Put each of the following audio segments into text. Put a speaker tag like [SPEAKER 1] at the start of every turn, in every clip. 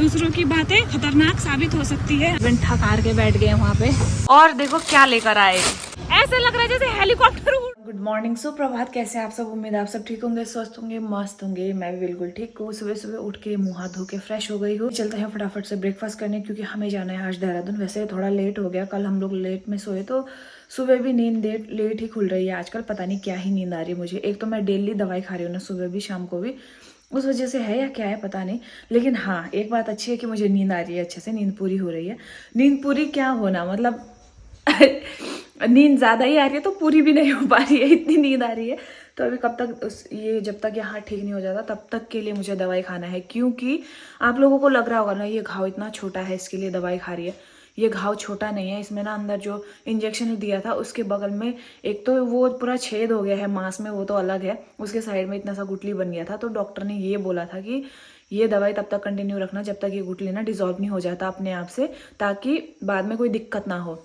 [SPEAKER 1] दूसरों की बातें खतरनाक साबित हो सकती है। थक हार के बैठ गए वहाँ पे और देखो क्या लेकर आए, ऐसा लग रहा है जैसे हेलीकॉप्टर। गुड मॉर्निंग, सुप्रभात। कैसे आप सब? उम्मीद है आप सब ठीक होंगे, स्वस्थ होंगे, मस्त होंगे। मैं भी बिल्कुल ठीक हूँ। सुबह सुबह उठ के मुंह हाथ धो के फ्रेश हो गई हूँ। चलते हैं फटाफट से ब्रेकफास्ट करने, क्योंकि हमें जाना है आज देहरादून। वैसे थोड़ा लेट हो गया, कल हम लोग लेट में सोए तो सुबह भी नींद लेट ही खुल रही है आजकल। पता नहीं क्या ही नींद आ रही है मुझे। एक तो मैं डेली दवाई खा रही हूँ ना, सुबह भी शाम को भी, उस वजह से है या क्या है पता नहीं। लेकिन हाँ, एक बात अच्छी है कि मुझे नींद आ रही है, अच्छे से नींद पूरी हो रही है। नींद पूरी क्या होना, मतलब नींद ज्यादा ही आ रही है तो पूरी भी नहीं हो पा रही है, इतनी नींद आ रही है। तो अभी कब तक ये जब तक यहाँ ठीक नहीं हो जाता तब तक के लिए मुझे दवाई खाना है। क्योंकि आप लोगों को लग रहा होगा ना, ये घाव इतना छोटा है इसके लिए दवाई खा रही है। ये घाव छोटा नहीं है, इसमें ना अंदर जो इंजेक्शन दिया था उसके बगल में एक तो वो पूरा छेद हो गया है मांस में, वो तो अलग है। उसके साइड में इतना सा गुठली बन गया था। तो डॉक्टर ने ये बोला था कि ये दवाई तब तक कंटिन्यू रखना जब तक ये गुठली ना डिजॉल्व नहीं हो जाता अपने आप से, ताकि बाद में कोई दिक्कत ना हो।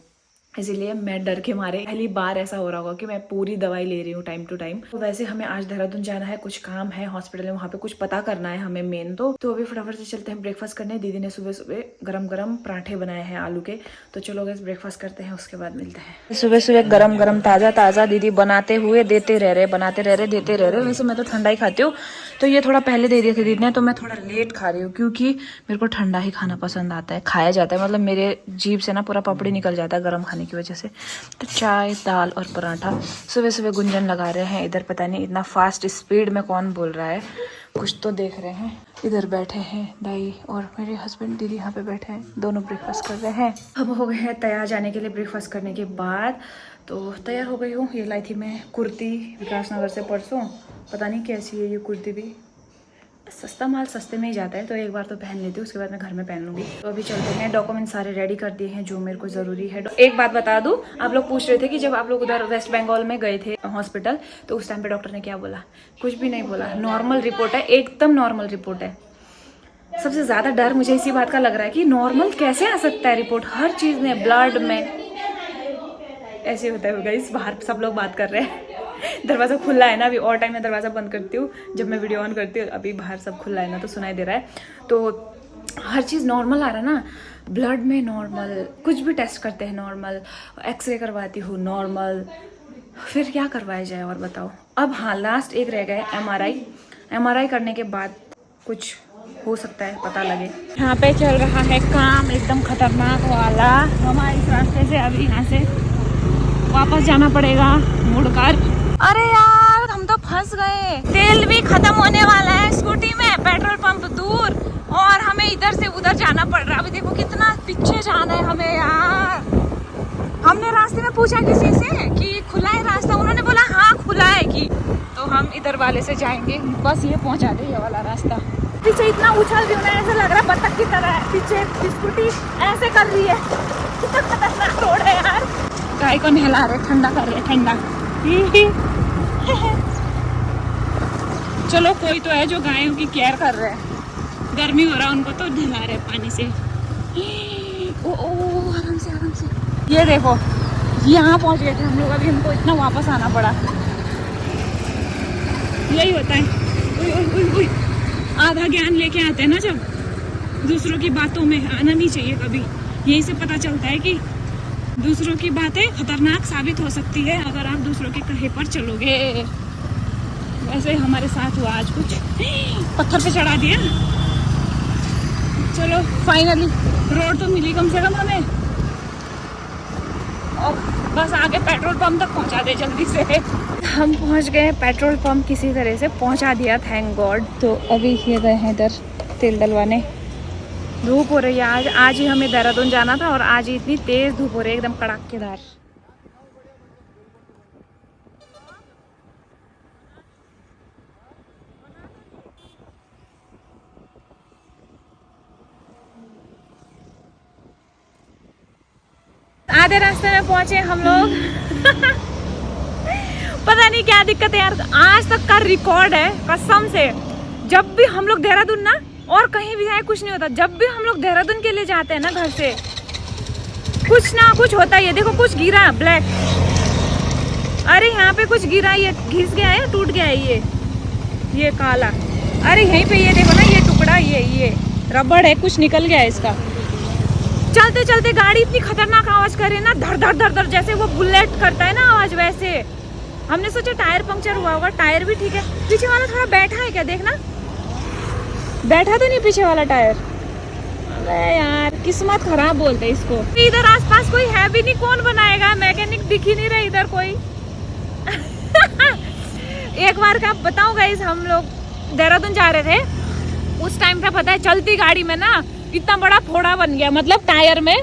[SPEAKER 1] इसीलिए मैं डर के मारे, पहली बार ऐसा हो रहा होगा कि मैं पूरी दवाई ले रही हूँ टाइम टू टाइम। तो वैसे हमें आज देहरादून जाना है, कुछ काम है हॉस्पिटल में, वहाँ पे कुछ पता करना है हमें मेन। तो अभी फटाफट से चलते हैं ब्रेकफास्ट करने। दीदी ने सुबह सुबह गरम गरम पराठे बनाए हैं आलू के। तो चलो गैस ब्रेकफास्ट करते हैं, उसके बाद मिलते हैं। सुबह सुबह गरम गरम ताज़ा ताज़ा दीदी बनाते हुए देते रह रहे, बनाते रह रहे, देते रह रहे। वैसे मैं तो ठंडा ही खाती हूँ, तो ये थोड़ा पहले दे दिए थे दीदी ने, तो मैं थोड़ा लेट खा रही हूँ क्योंकि मेरे को ठंडा ही खाना पसंद आता है, खाया जाता है। मतलब मेरे जीभ से ना पूरा पपड़ी निकल जाता है गर्म खाने की वजह से। तो चाय दाल और पराठा सुबह सुबह गुंजन लगा रहे हैं इधर। पता नहीं इतना फास्ट स्पीड में कौन बोल रहा है, कुछ तो देख रहे हैं। इधर बैठे हैं दाई और मेरे हस्बैंड, दीदी यहाँ पे बैठे हैं, दोनों ब्रेकफास्ट कर रहे हैं। हम हो गए हैं तैयार जाने के लिए ब्रेकफास्ट करने के बाद। तो तैयार हो गई हूँ। ये लाई थी मैं कुर्ती विकास नगर से परसों, पता नहीं कैसी है ये कुर्ती भी। सस्ता माल सस्ते में ही जाता है, तो एक बार तो पहन लेती हूँ, उसके बाद मैं घर में पहन लूँगी। तो अभी चलते हैं। डॉक्यूमेंट सारे रेडी कर दिए हैं जो मेरे को ज़रूरी है। एक बात बता दूँ, आप लोग पूछ रहे थे कि जब आप लोग उधर वेस्ट बंगाल में गए थे हॉस्पिटल, तो उस टाइम पे डॉक्टर ने क्या बोला? कुछ भी नहीं बोला, नॉर्मल रिपोर्ट है, एकदम नॉर्मल रिपोर्ट है। सबसे ज़्यादा डर मुझे इसी बात का लग रहा है कि नॉर्मल कैसे आ सकता है रिपोर्ट, हर चीज़ में, ब्लड में। ऐसे होता है गाइस, बाहर सब लोग बात कर रहे हैं। दरवाज़ा खुला है ना अभी, और टाइम में दरवाज़ा बंद करती हूँ जब मैं वीडियो ऑन करती हूँ। अभी बाहर सब खुला है ना, तो सुनाई दे रहा है। तो हर चीज़ नॉर्मल आ रहा है ना, ब्लड में नॉर्मल, कुछ भी टेस्ट करते हैं नॉर्मल, एक्सरे करवाती हूँ नॉर्मल, फिर क्या करवाया जाए और बताओ। अब हाँ, लास्ट एक रह गए एमआरआई करने के बाद कुछ हो सकता है पता लगे। यहाँ पे चल रहा है काम एकदम खतरनाक वाला। हमारे इस रास्ते से अभी यहाँ से वापस जाना पड़ेगा मुड़कर। अरे यार, हम तो फंस गए। तेल भी खत्म होने वाला है स्कूटी में, पेट्रोल पंप दूर, और हमें इधर से उधर जाना पड़ रहा है। अभी देखो कितना पीछे जाना है हमें यार। हमने रास्ते में पूछा किसी से कि खुला है रास्ता, उन्होंने बोला हाँ खुला है कि, तो हम इधर वाले से जाएंगे, बस ये पहुंचा दे ये वाला रास्ता। पीछे इतना उछल रही हूँ ना, ऐसा लग रहा है बत्तख की तरह है। पीछे स्कूटी ऐसे कर रही है, कितना खतरनाक रोड है यार। गाय को नहला रहे, ठंडा कर रहे, ठंडा। चलो कोई तो है जो गायों की केयर कर रहे हैं, गर्मी हो रहा है उनको तो नहला रहे पानी से। ओ आराम से आराम से। ये देखो यहाँ पहुँच गए थे हम लोग, अभी हमको इतना वापस आना पड़ा। यही होता है, उई, आधा ज्ञान लेके आते हैं ना जब, दूसरों की बातों में आना नहीं चाहिए कभी। यही से पता चलता है कि दूसरों की बातें खतरनाक साबित हो सकती है अगर आप दूसरों के कहे पर चलोगे। वैसे हमारे साथ हुआ आज कुछ, पत्थर पे चढ़ा दिया। चलो फाइनली रोड तो मिली कम से कम हमें, और बस आगे पेट्रोल पंप तक पहुंचा दे जल्दी से। हम पहुंच गए पेट्रोल पंप, किसी तरह से पहुंचा दिया, थैंक गॉड। तो अभी ये गए हैं इधर तेल डलवाने। धूप हो रही है आज ही हमें देहरादून जाना था, और आज ही इतनी तेज धूप हो रही है, एकदम कड़ाकेदार। आधे रास्ते में पहुंचे हम लोग। पता नहीं क्या दिक्कत है यार, आज तक का रिकॉर्ड है कसम से। जब भी हम लोग देहरादून ना, और कहीं भी जाए कुछ नहीं होता, जब भी हम लोग देहरादून के लिए जाते हैं ना घर से, कुछ ना कुछ होता है। देखो कुछ गिरा ब्लैक, अरे यहाँ पे कुछ गिरा, ये घिस गया है, टूट गया है ये काला। अरे यहीं पे ये देखो ना, ये टुकड़ा, ये रबड़ है, कुछ निकल गया है इसका। चलते चलते गाड़ी इतनी खतरनाक आवाज करे ना, धड़ धड़ धड़ धड़, जैसे वो बुलेट करता है ना आवाज, वैसे। हमने सोचा टायर पंक्चर हुआ होगा, टायर भी ठीक है। पीछे वाला थोड़ा बैठा है क्या, देखना, बैठा तो नहीं पीछे वाला टायर। अरे यार किस्मत खराब बोलते इसको। इधर आसपास कोई है भी नहीं, कौन बनाएगा, मैकेनिक दिख ही नहीं रहा इधर कोई। एक बार का बताऊं गाइस, हम लोग देहरादून जा रहे थे, उस टाइम का पता है, चलती गाड़ी में ना इतना बड़ा फोड़ा बन गया, मतलब टायर में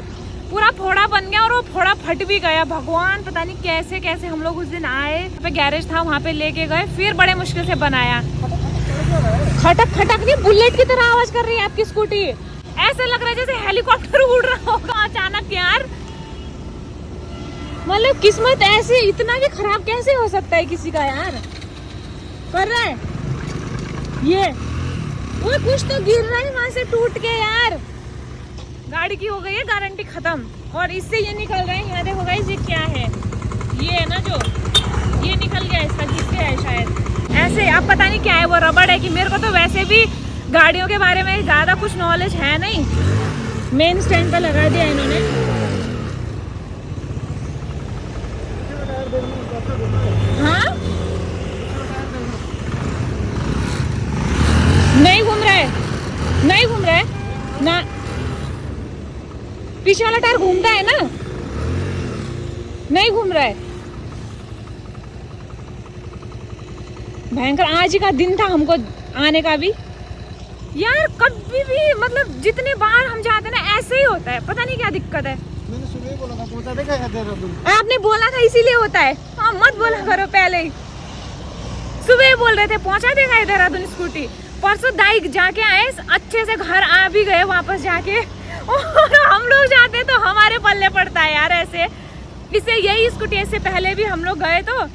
[SPEAKER 1] पूरा फोड़ा बन गया, और वो फोड़ा फट भी गया। भगवान पता नहीं कैसे कैसे हम लोग उस दिन आए, वहाँ पे गैरेज था, वहाँ पे लेके गए, फिर बड़े मुश्किल से बनाया। खटक खटक नहीं, बुलेट की तरह आवाज कर रही है आपकी स्कूटी। ऐसे लग रहा है जैसे हेलीकॉप्टर उड़ रहा होगा अचानक यार। मतलब किस्मत ऐसे इतना भी खराब कैसे हो सकता है किसी का यार। कर रहा है ये, वो कुछ तो गिर रहा है वहां से टूट के यार। गाड़ी की हो गई है गारंटी खत्म, और इससे ये निकल रहा है। यहाँ देखो गाइस, ये क्या है, ये है ना जो ये निकल गया, इसका घिस गया है शायद ऐसे। अब पता नहीं क्या है, वो रबड़ है कि, मेरे को तो वैसे भी गाड़ियों के बारे में ज्यादा कुछ नॉलेज है नहीं। मेन स्टैंड पर लगा दिया इन्होंने। हाँ नहीं घूम रहा है, नहीं घूम रहा है ना, पीछे वाला टायर घूमता है ना, नहीं घूम रहा है। भयंकर आज का दिन था हमको आने का भी यार। कभी भी मतलब जितने बार हम जाते ना ऐसे ही होता है, पता नहीं क्या दिक्कत है।
[SPEAKER 2] मैंने सुबह बोला था, पहुंचा देगा देहरादून।
[SPEAKER 1] आपने बोला था इसीलिए होता है। हाँ मत बोला करो, पहले ही सुबह बोल रहे थे पहुंचा देगा देहरादून स्कूटी। परसों दाई जाके आए, अच्छे से घर आ भी गए वापस जाके, और हम लोग जाते तो हमारे पल्ले पड़ता है यार ऐसे। इससे यही स्कूटी, इससे पहले भी हम लोग गए तो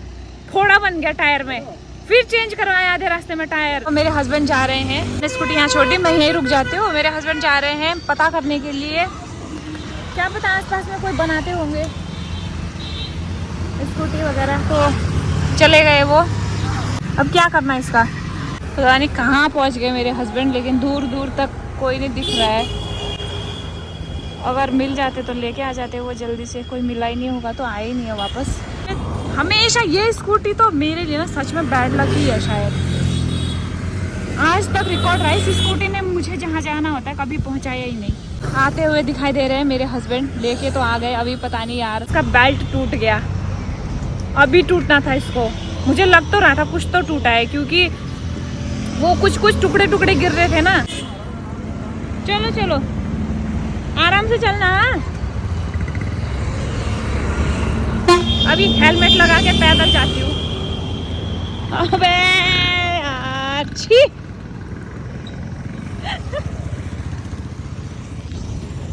[SPEAKER 1] फोड़ा बन गया टायर में, फिर चेंज करवाया आधे रास्ते में टायर। तो मेरे हस्बैंड जा रहे हैं, स्कूटी यहाँ छोड़ दी, मैं यहीं रुक जाती हूँ। मेरे हस्बैंड जा रहे हैं पता करने के लिए, क्या पता आसपास में कोई बनाते होंगे स्कूटी वगैरह, तो चले गए वो। अब क्या करना है इसका, पता नहीं कहाँ पहुँच गए मेरे हस्बैंड, लेकिन दूर दूर तक कोई नहीं दिख रहा है। अगर मिल जाते तो लेके आ जाते वो जल्दी से, कोई मिला ही नहीं होगा तो आए ही नहीं है वापस। हमेशा ये स्कूटी तो मेरे लिए ना सच में बैड लक ही है शायद। आज तक रिकॉर्ड रहा, इस स्कूटी ने मुझे जहाँ जाना होता है कभी पहुँचाया ही नहीं। आते हुए दिखाई दे रहे हैं मेरे हस्बैंड, लेके तो आ गए। अभी पता नहीं यार, इसका बेल्ट टूट गया, अभी टूटना था इसको। मुझे लग तो रहा था कुछ तो टूटा है, क्योंकि वो कुछ टुकड़े टुकड़े गिर रहे थे ना। चलो चलो आराम से चलना। अभी हेलमेट लगा के पैदल जाती हूँ। अबे अच्छी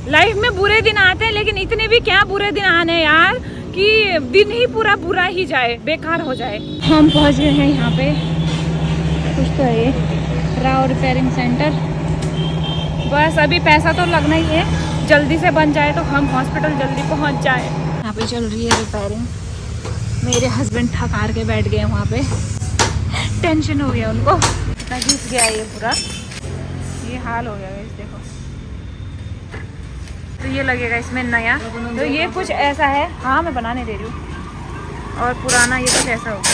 [SPEAKER 1] लाइफ में बुरे दिन आते हैं, लेकिन इतने भी क्या बुरे दिन आने यार कि दिन ही पूरा बुरा ही जाए, बेकार हो जाए। हम पहुंच गए हैं यहाँ पे, कुछ तो है राव रिपेयरिंग सेंटर। बस अभी पैसा तो लगना ही है, जल्दी से बन जाए तो हम हॉस्पिटल जल्दी पहुंच जाए। यहाँ पे चल रही है रिपेयरिंग। मेरे हस्बैंड थक हार के बैठ गए वहाँ पे, टेंशन हो गया उनको, इतना घिस गया ये पूरा, ये हाल हो गया है। देखो तो ये लगेगा इसमें नया, तो ये कुछ ऐसा है। हाँ मैं बनाने दे रही हूँ, और पुराना ये कुछ ऐसा होगा।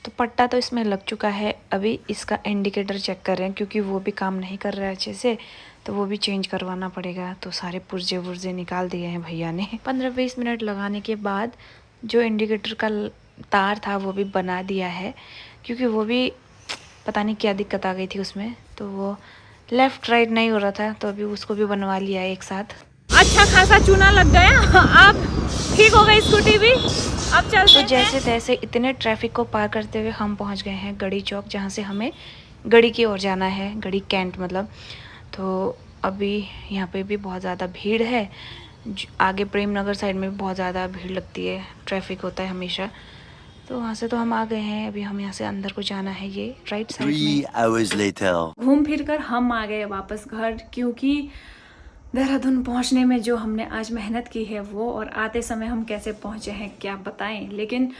[SPEAKER 1] तो पट्टा तो इसमें लग चुका है, अभी इसका इंडिकेटर चेक कर रहे हैं, क्योंकि वो भी काम नहीं कर रहा है अच्छे से, तो वो भी चेंज करवाना पड़ेगा। तो सारे पुर्जे वुर्जे निकाल दिए हैं भैया ने। 15-20 मिनट लगाने के बाद जो इंडिकेटर का तार था वो भी बना दिया है, क्योंकि वो भी पता नहीं क्या दिक्कत आ गई थी उसमें, तो वो लेफ्ट राइट नहीं हो रहा था, तो अभी उसको भी बनवा लिया है एक साथ। अच्छा खासा चूना लग गया, अब ठीक हो गई स्कूटी भी, अब चलते हैं। तो जैसे तैसे इतने ट्रैफिक को पार करते हुए हम पहुंच गए हैं गढ़ी चौक, जहां से हमें गढ़ी की ओर जाना है, गढ़ी कैंट मतलब। तो अभी यहाँ पे भी बहुत ज़्यादा भीड़ है, आगे प्रेम नगर साइड में भी बहुत ज़्यादा भीड़ लगती है, ट्रैफिक होता है हमेशा। तो वहाँ से तो हम आ गए हैं, अभी हम यहाँ से अंदर को जाना है, ये राइट साइड में।
[SPEAKER 3] 3 hours later.
[SPEAKER 1] घूम फिर कर हम आ गए वापस घर, क्योंकि देहरादून पहुंचने में जो हमने आज मेहनत की है वो, और आते समय हम कैसे पहुंचे हैं क्या बताएं। लेकिन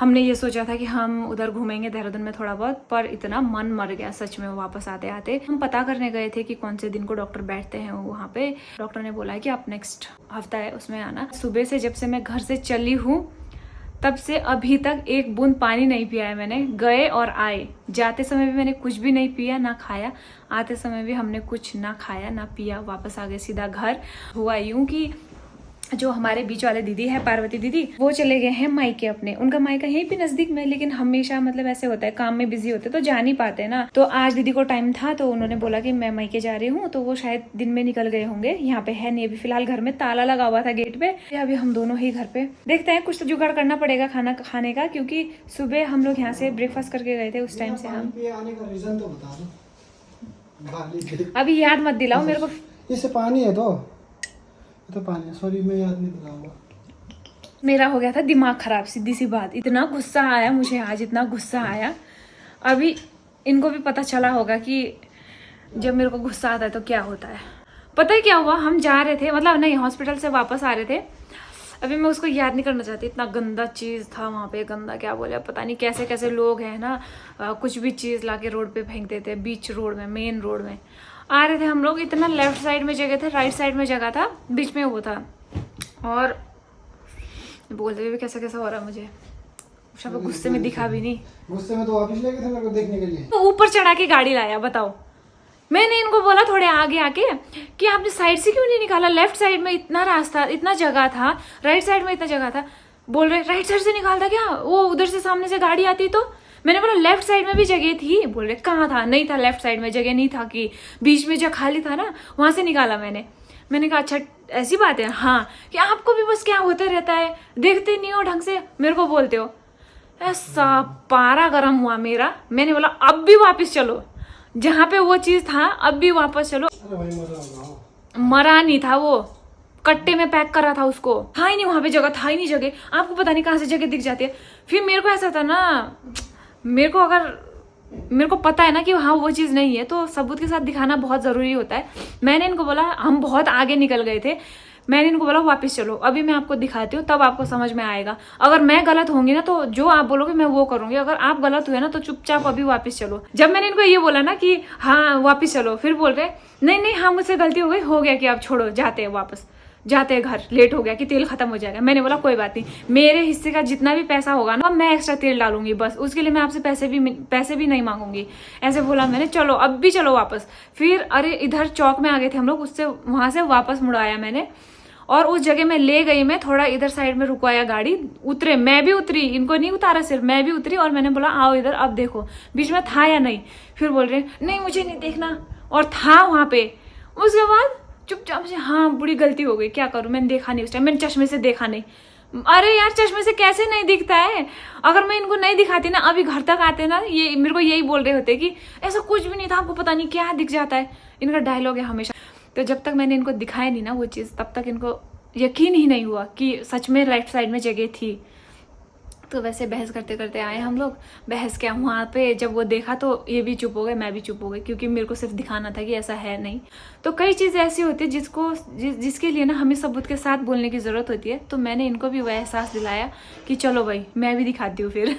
[SPEAKER 1] हमने ये सोचा था कि हम उधर घूमेंगे देहरादून में थोड़ा बहुत, पर इतना मन मर गया सच में वापस आते आते। हम पता करने गए थे कि कौन से दिन को डॉक्टर बैठते हैं वहाँ पे। डॉक्टर ने बोला है कि आप नेक्स्ट हफ्ता है उसमें आना। सुबह से जब से मैं घर से चली हूँ तब से अभी तक एक बूंद पानी नहीं पिया है मैंने। गए और आए, जाते समय भी मैंने कुछ भी नहीं पिया ना खाया, आते समय भी हमने कुछ ना खाया ना पिया, वापस आ गए सीधा घर। हुआ यूं कि जो हमारे बीच वाले दीदी है, पार्वती दीदी, वो चले गए हैं मायके अपने। उनका मायका यहीं पे नजदीक में, लेकिन हमेशा मतलब ऐसे होता है काम में बिजी होते तो जा नहीं पाते ना। तो आज दीदी को टाइम था तो उन्होंने बोला कि मैं मायके जा रही हूँ, तो वो शायद दिन में निकल गए होंगे। यहाँ पे है नहीं अभी फिलहाल, घर में ताला लगा हुआ था गेट पे। अभी हम दोनों ही घर पे। देखते हैं, कुछ तो जुगाड़ करना पड़ेगा खाना खाने का, क्योंकि सुबह हम लोग यहाँ से ब्रेकफास्ट करके गए थे। उस टाइम से हम
[SPEAKER 2] आने का रीजन तो बता दो।
[SPEAKER 1] अभी याद मत दिलाओ मेरे को।
[SPEAKER 2] इससे पानी है तो पानी, सॉरी मैं याद नहीं दिलाऊंगा।
[SPEAKER 1] मेरा हो गया था दिमाग खराब, सीधी सी बात। इतना गुस्सा आया मुझे आज, इतना गुस्सा आया। अभी इनको भी पता चला होगा कि जब मेरे को गुस्सा आता है तो क्या होता है। पता है क्या हुआ, हम जा रहे थे, मतलब नहीं, हॉस्पिटल से वापस आ रहे थे। अभी मैं उसको याद नहीं करना चाहती, इतना गंदा चीज़ था वहाँ पे। गंदा क्या बोले, पता नहीं कैसे कैसे लोग हैं ना, कुछ भी चीज़ लाके रोड पे फेंक देते, बीच रोड में, मेन रोड में। आ रहे थे हम लोग, इतना लेफ्ट साइड में जगह था, राइट साइड में जगह था, बीच में वो था। और बोलते हुए भी कैसा कैसा हो रहा है मुझे। सब गुस्से में दिखा भी नहीं।
[SPEAKER 2] गुस्से में तो वापस ले गए थे मेरे को देखने के लिए।
[SPEAKER 1] तो ऊपर चढ़ा के गाड़ी लाया, बताओ। मैंने इनको बोला थोड़े आगे आके कि आपने साइड से क्यों नहीं निकाला, लेफ्ट साइड में इतना रास्ता, इतना जगह था, राइट साइड में इतना जगह था। बोल रहे राइट साइड से निकालता क्या, वो उधर से सामने से गाड़ी आती तो। मैंने बोला लेफ्ट साइड में भी जगह थी। बोल रहे कहाँ था, नहीं था, लेफ्ट साइड में जगह नहीं था, कि बीच में जो खाली था ना वहां से निकाला मैंने कहा अच्छा ऐसी बात है, हाँ, कि आपको भी बस क्या होता रहता है, देखते नहीं हो ढंग से, मेरे को बोलते हो। ऐसा पारा गर्म हुआ मेरा। मैंने बोला अब भी वापस चलो, जहाँ पे वो चीज था अब भी वापस चलो। मरा नहीं था वो, कट्टे में पैक करा था उसको, था ही नहीं वहां पे जगह, था ही नहीं जगह। आपको पता नहीं कहाँ से जगह दिख जाती है। फिर मेरे को ऐसा था ना, मेरे को पता है ना कि हाँ वो चीज़ नहीं है, तो सबूत के साथ दिखाना बहुत ज़रूरी होता है। मैंने इनको बोला, हम बहुत आगे निकल गए थे, मैंने इनको बोला वापस चलो, अभी मैं आपको दिखाती हूँ, तब आपको समझ में आएगा। अगर मैं गलत होंगी ना तो जो आप बोलोगे मैं वो करूंगी, अगर आप गलत हुए ना तो चुपचाप अभी वापस चलो। जब मैंने इनको ये बोला ना कि हाँ वापस चलो, फिर बोल रहे नहीं हाँ मुझसे गलती हो गई, हो गया कि आप छोड़ो, जाते हैं वापस, जाते हैं घर, लेट हो गया कि तेल खत्म हो जाएगा। मैंने बोला कोई बात नहीं, मेरे हिस्से का जितना भी पैसा होगा ना मैं एक्स्ट्रा तेल डालूंगी, बस उसके लिए मैं आपसे पैसे भी नहीं मांगूंगी, ऐसे बोला मैंने। चलो अब भी चलो वापस। फिर अरे इधर चौक में आ गए थे हम लोग, उससे वहां से वापस मुड़ाया मैंने, और उस जगह में ले गई मैं, थोड़ा इधर साइड में रुकवाया गाड़ी, उतरे, मैं भी उतरी, इनको नहीं उतारा सिर्फ मैं भी उतरी, और मैंने बोला आओ इधर, अब देखो बीच में था या नहीं। फिर बोल रहे नहीं मुझे नहीं देखना, और था वहां पे। उसके बाद चुपचाप से हाँ बुरी गलती हो गई, क्या करूं, मैंने देखा नहीं उस टाइम, मैंने चश्मे से देखा नहीं। अरे यार चश्मे से कैसे नहीं दिखता है, अगर मैं इनको नहीं दिखाती ना, अभी घर तक आते ना, ये मेरे को यही बोल रहे होते कि ऐसा कुछ भी नहीं था, आपको पता नहीं क्या दिख जाता है। इनका डायलॉग है हमेशा। तो जब तक मैंने इनको दिखाया नहीं ना वो चीज़, तब तक इनको यकीन ही नहीं हुआ कि सच में राइट साइड में जगह थी। तो वैसे बहस करते करते आए हम लोग। बहस क्या, वहाँ पे जब वो देखा तो ये भी चुप हो गए, मैं भी चुप हो गई, क्योंकि मेरे को सिर्फ दिखाना था कि ऐसा है नहीं। तो कई चीज़ें ऐसी होती है जिसके लिए ना हमें सबूत के साथ बोलने की ज़रूरत होती है। तो मैंने इनको भी वह एहसास दिलाया कि चलो भाई मैं भी दिखाती हूँ। फिर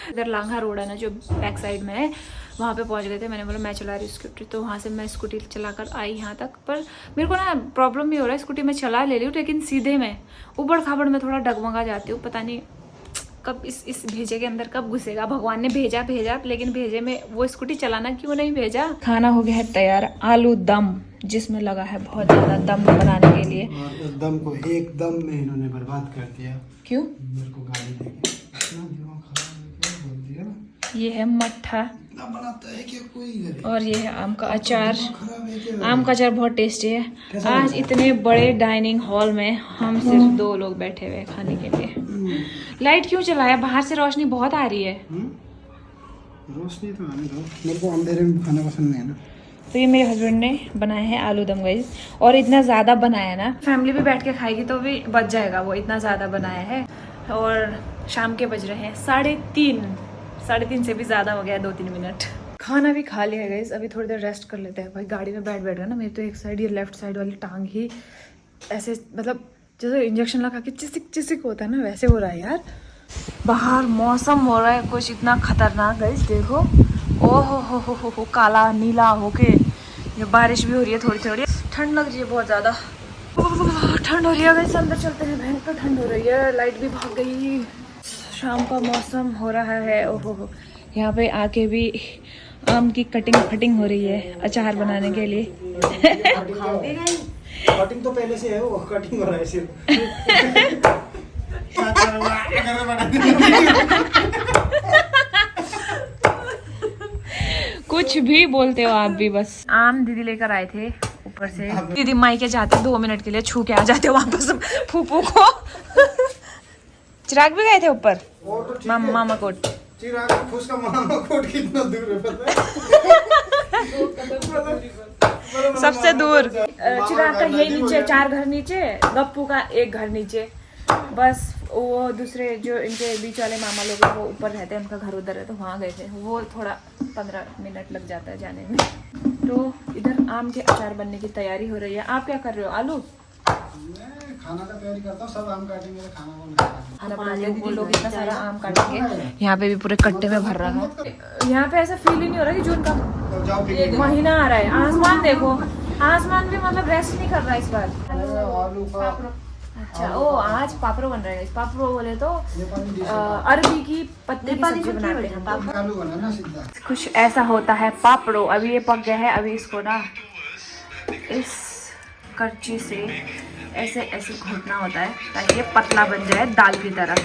[SPEAKER 1] इधर लांघा रोड है ना जो बैक साइड में है, वहाँ पे पहुँच गए थे। मैंने बोला मैं चला रही हूँ स्कूटी, तो वहाँ से मैं स्कूटी चलाकर आई यहाँ तक। पर मेरे को ना प्रॉब्लम भी हो रहा है, स्कूटी में चला ले रही हूँ लेकिन सीधे में उबड़ खाबड़ में थोड़ा डगमगा जाती हूँ। पता नहीं कब इस भेजे के अंदर कब घुसेगा। भगवान ने भेजा लेकिन भेजे में वो स्कूटी चलाना क्यों नहीं भेजा। खाना हो गया है तैयार, आलू दम, जिसमें लगा है बहुत ज़्यादा दम बनाने के लिए।
[SPEAKER 2] और दम को एक दम में इन्होंने बर्बाद कर दिया।
[SPEAKER 1] क्यों?
[SPEAKER 2] मेरे को गाली देके इतना दिमाग खराब है, क्या बोल दिया ना।
[SPEAKER 1] ये है मट्ठा,
[SPEAKER 2] इतना बनाता है क्या कोई घर?
[SPEAKER 1] और ये है आम का अचार।
[SPEAKER 2] खराब है क्या?
[SPEAKER 1] आम का अचार बहुत टेस्टी है। आज इतने बड़े डाइनिंग हॉल में हम सिर्फ 2 लोग बैठे हुए खाने के लिए। लाइट क्यों चलाया, बाहर से रोशनी बहुत आ रही है।
[SPEAKER 2] रोशनी तो आने दो, मेरे को अंधेरे में खाना पसंद नहीं है ना।
[SPEAKER 1] तो ये मेरे हस्बैंड ने बनाए हैं आलू दम गाइस, और इतना ज़्यादा बनाया ना, फैमिली भी बैठ के खाएगी तो भी बच जाएगा वो, इतना ज़्यादा बनाया है। और शाम के बज रहे हैं 3:30 से भी ज़्यादा हो गया है, 2-3 मिनट। खाना भी खा लिया गाइस, अभी थोड़ी देर रेस्ट कर लेते हैं। भाई गाड़ी में बैठ गए ना, मेरी तो एक साइड, ये लेफ्ट साइड वाली टांग ही ऐसे मतलब जैसे इंजेक्शन लगा के चिसिक चिसिक होता है ना, वैसे हो रहा है यार। बाहर मौसम हो रहा है कुछ इतना खतरनाक गाइस, देखो ओहो हो काला नीला होके। ये बारिश भी हो रही है थोड़ी थोड़ी, ठंड लग रही है बहुत ज्यादा, ठंड हो रही है गाइस। अंदर चलते हैं, भयंकर ठंड हो रही है, लाइट भी भाग गई। शाम का मौसम हो रहा है, ओहो हो। यहाँ पे आके भी आम की कटिंग हो रही है अचार बनाने के लिए।
[SPEAKER 2] कटिंग तो पहले से है, वो कटिंग हो रहा है सिर्फ।
[SPEAKER 1] कुछ भी बोलते हो आप भी। बस आम दीदी लेकर आए थे ऊपर से। दीदी मायके जाते 2 मिनट के लिए छू के आ जाते वापस फूफू को। चिराग भी गए थे ऊपर मामा कोट।
[SPEAKER 2] चिराग फूस का मामा कोट कितना दूर है पता है?
[SPEAKER 1] सबसे दूर चिराग का यही नीचे, 4 घर नीचे, गप्पू का 1 घर नीचे। बस वो दूसरे जो इनके बीच वाले मामा लोग हैं वो ऊपर रहते हैं, उनका घर उधर है, तो वहाँ गए थे। वो थोड़ा 15 मिनट लग जाता है जाने में। तो इधर आम के अचार बनने की तैयारी हो रही है। आप क्या कर रहे हो? आलू
[SPEAKER 2] खाना का तैयारी करता हूँ, सब आम काटेंगे तो खाना
[SPEAKER 1] बनाते हैं। दीदी लोग इतना सारा आम काटेंगे। यहाँ पे भी पूरे कट्टे में भर रहा है। यहाँ पे ऐसा फील ही नहीं हो रहा कि जून का महीना आ रहा है। आसमान देखो, आसमान भी मतलब रेस्ट नहीं कर रहा है इस बार। अच्छा, ओ आज पापड़ो बन रहा है। पापड़ो बोले तो अरबी की पत्ते की सब्जी बनाते हैं। कुछ ऐसा होता है पापड़ो। अभी ये पक गया है, अभी इसको ना इस करची से ऐसे ऐसे घोटना होता है ताकि ये पतला बन जाए दाल की तरह।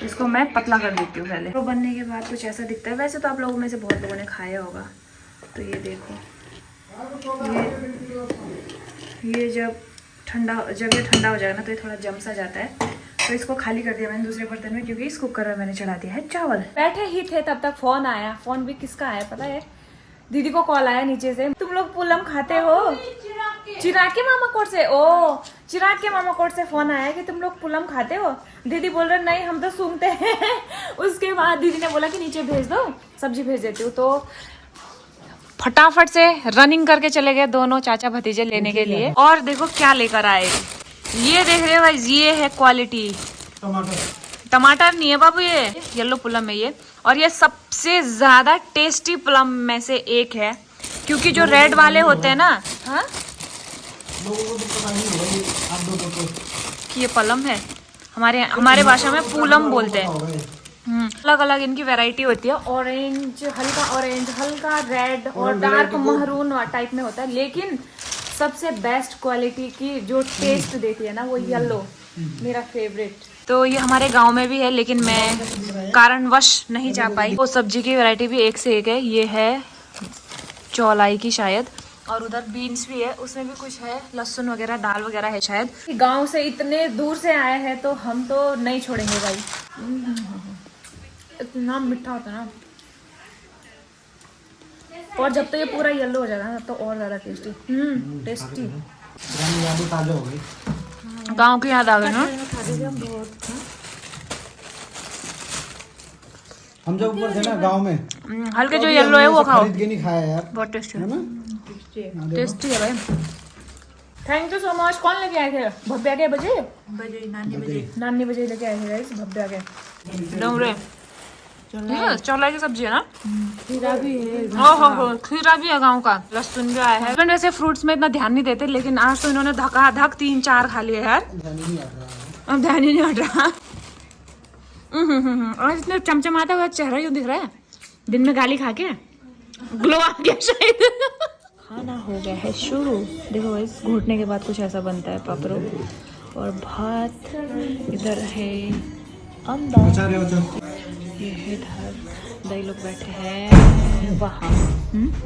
[SPEAKER 1] इसको मैं पतला कर देती हूँ पहले। तो बनने के बाद कुछ ऐसा दिखता है। वैसे तो आप लोगों में से बहुत लोगों ने खाया होगा। तो ये देखो, ये जब ये ठंडा हो जाएगा ना तो ये थोड़ा जम सा जाता है। तो इसको खाली कर दिया मैंने दूसरे बर्तन में, क्योंकि इस कुकर में मैंने चढ़ा दिया है चावल। बैठे ही थे तब तक फोन आया। फोन भी किसका आया पता है? दीदी को कॉल आया नीचे से, तुम लोग पुलम खाते हो? चिराग के मामा कोट से। ओ, चिराग के मामा कोट से फोन आया कि तुम लोग पुलम खाते हो। दीदी बोल रहे नहीं हम तो सूंघते हैं। उसके बाद दीदी ने बोला कि नीचे भेज दो, सब्जी भेज देती हूँ। तो फटाफट से रनिंग करके चले गए दोनों चाचा भतीजे लेने के लिए। और देखो क्या लेकर आए। ये देख रहे हो भाई, ये है क्वालिटी। टमाटर नहीं है बाबू, ये येलो प्लम है ये। और ये सबसे ज्यादा टेस्टी प्लम में से एक है, क्योंकि जो रेड वाले होते हैं ना, हाँ ये प्लम है। हमारे भाषा में पूलम बोलते हैं। अलग अलग इनकी वैरायटी होती है। ऑरेंज, हल्का रेड और डार्क महरून टाइप में होता है। लेकिन सबसे बेस्ट क्वालिटी की जो टेस्ट देती है ना वो येलो, मेरा फेवरेट। तो ये हमारे गांव में भी है, लेकिन मैं कारणवश नहीं जा पाई। वो सब्जी की वैरायटी भी एक से एक है। ये है चौलाई की शायद, और उधर बीन्स भी है, उसमें भी कुछ है, लहसुन वगैरह, दाल वगैरह है शायद। गांव से इतने दूर से आए हैं तो हम तो नहीं छोड़ेंगे भाई। इतना मीठा होता है ना, और जब तक ये पूरा येलो हो जाएगा ना तो और ज्यादा टेस्टी। टेस्टी। गांव की याद आ गई ना।
[SPEAKER 2] हम जब ऊपर थे ना गांव में,
[SPEAKER 1] हल्के जो येलो है वो खाओ,
[SPEAKER 2] खरीद के नहीं खाया यार,
[SPEAKER 1] बहुत टेस्टी
[SPEAKER 2] है
[SPEAKER 1] है।
[SPEAKER 2] ना?
[SPEAKER 1] टेस्टी है भाई। Thank you so much. कौन लेके आए थे? भव्या के बजे नानी बजे लेके आए थे गाइस, भव्या के डोंगरे। चौलाई की सब्जी है ना, खीरा भी है। ओहो, खीरा भी है गांव का, लहसुन भी आया है। वैसे फ्रूट्स में इतना ध्यान नहीं देते, लेकिन आज तो इन्होंने धक 3-4 खा लिए यार। अब ध्यान ही नहीं हट रहा। और इतने चमचमाता हुआ चेहरा क्यों दिख रहा है? दिन में गाली खा के ग्लो आ गया शायद। खाना हो गया है शुरू। देखो इस घुटने के बाद कुछ ऐसा बनता है पापड़ो और भात। इधर है अंडा, ये है इधर दही लोग बैठे हैं वहाँ।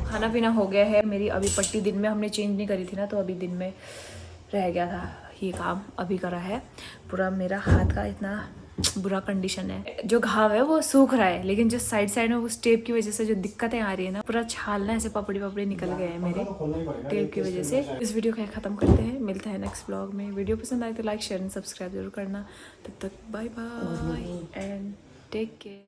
[SPEAKER 1] खाना पीना हो गया है। मेरी अभी पट्टी दिन में हमने चेंज नहीं करी थी ना, तो अभी दिन में रह गया था ये काम, अभी करा है। पूरा मेरा हाथ का इतना बुरा कंडीशन है, जो घाव है वो सूख रहा है, लेकिन जो साइड में वो टेप की वजह से जो दिक्कतें आ रही है ना, पूरा छाल ना ऐसे पपड़ी निकल गए हैं मेरे टेप की वजह से। इस वीडियो को खत्म करते हैं, मिलते हैं नेक्स्ट ब्लॉग में। वीडियो पसंद आए तो लाइक शेयर एंड सब्सक्राइब जरूर करना। तब तक bye bye and take care.